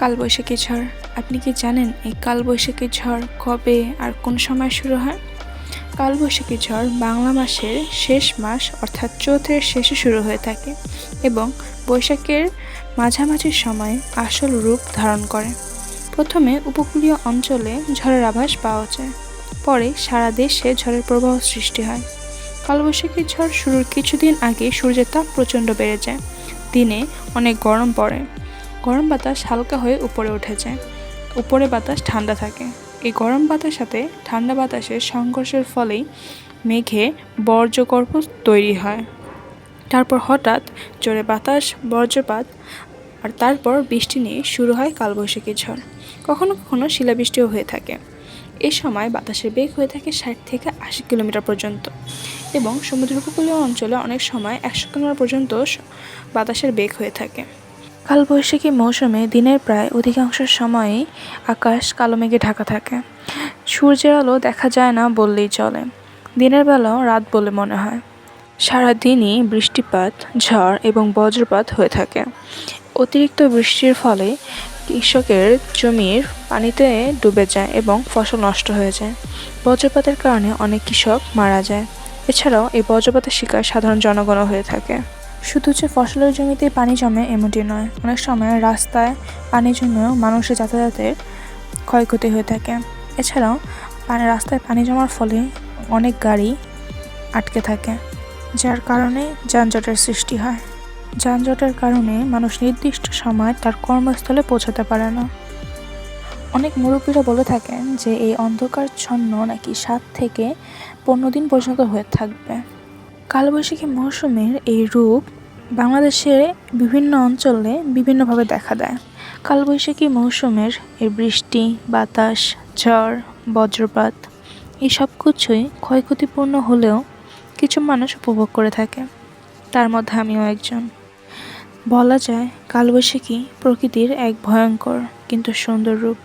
কালবৈশাখী ঝড়। আপনি কি জানেন এই কালবৈশাখী ঝড় কবে আর কোন সময় শুরু হয়? কালবৈশাখী ঝড় বাংলা মাসের শেষ মাস অর্থাৎ চৈত্রের শেষে শুরু হয়ে থাকে এবং বৈশাখের মাঝামাঝি সময়ে আসল রূপ ধারণ করে। প্রথমে উপকূলীয় অঞ্চলে ঝড়ের আভাস পাওয়া যায়, পরে সারা দেশে ঝড়ের প্রবাহ সৃষ্টি হয়। কালবৈশাখী ঝড় শুরুর কিছুদিন আগে সূর্যের তাপ প্রচণ্ড বেড়ে যায়, দিনে অনেক গরম পড়ে, গরম বাতাস হালকা হয়ে উপরে উঠে যায়, উপরে বাতাস ঠান্ডা থাকে। এই গরম বাতাসের সাথে ঠান্ডা বাতাসের সংঘর্ষের ফলেই মেঘে বজ্রগর্ভ তৈরি হয়। তারপর হঠাৎ জোরে বাতাস, বজ্রপাত আর তারপর বৃষ্টি নিয়ে শুরু হয় কালবৈশাখী ঝড়। কখনো কখনো শিলাবৃষ্টিও হয়ে থাকে। এ সময় বাতাসের বেগ হয়ে থাকে 60 থেকে 80 কিলোমিটার পর্যন্ত এবং সমুদ্র উপকূলীয় অঞ্চলে অনেক সময় 100 কিলোমিটার পর্যন্ত বাতাসের বেগ হয়ে থাকে। কালবৈশাখী মৌসুমে দিনের প্রায় অধিকাংশ সময়ই আকাশ কালো মেঘে ঢাকা থাকে। সূর্যের আলো দেখা যায় না বললেই চলে। দিনের বেলাও রাত বলে মনে হয়। সারাদিনই বৃষ্টিপাত, ঝড় এবং বজ্রপাত হয়ে থাকে। অতিরিক্ত বৃষ্টির ফলে কৃষকের জমির পানিতে ডুবে যায় এবং ফসল নষ্ট হয়ে যায়। বজ্রপাতের কারণে অনেক কৃষক মারা যায়। এছাড়াও এই বজ্রপাতের শিকার সাধারণ জনগণও হয়ে থাকে। শুধু যে ফসলের জমিতে পানি জমে এমনটি নয়, অনেক সময় রাস্তায় পানি জমেও মানুষের যাতায়াতের ক্ষয়ক্ষতি হয়ে থাকে। এছাড়াও রাস্তায় পানি জমার ফলে অনেক গাড়ি আটকে থাকে, যার কারণে যানজটের সৃষ্টি হয়। যানজটের কারণে মানুষ নির্দিষ্ট সময় তার কর্মস্থলে পৌঁছাতে পারে না। অনেক মুরব্বীরা বলে থাকেন যে এই অন্ধকারচ্ছন্ন নাকি 7 থেকে 15 দিন পর্যন্ত হয়ে থাকবে। কালবৈশাখী মৌসুমের এই রূপ বাংলাদেশের বিভিন্ন অঞ্চলে বিভিন্নভাবে দেখা দেয়। কালবৈশাখী মৌসুমের এই বৃষ্টি, বাতাস, ঝড়, বজ্রপাত এই সব কিছুই ক্ষয়ক্ষতিপূর্ণ হলেও কিছু মানুষ উপভোগ করে থাকে। তার মধ্যে আমিও একজন। বলা যায় কালবৈশাখী প্রকৃতির এক ভয়ঙ্কর কিন্তু সুন্দর রূপ।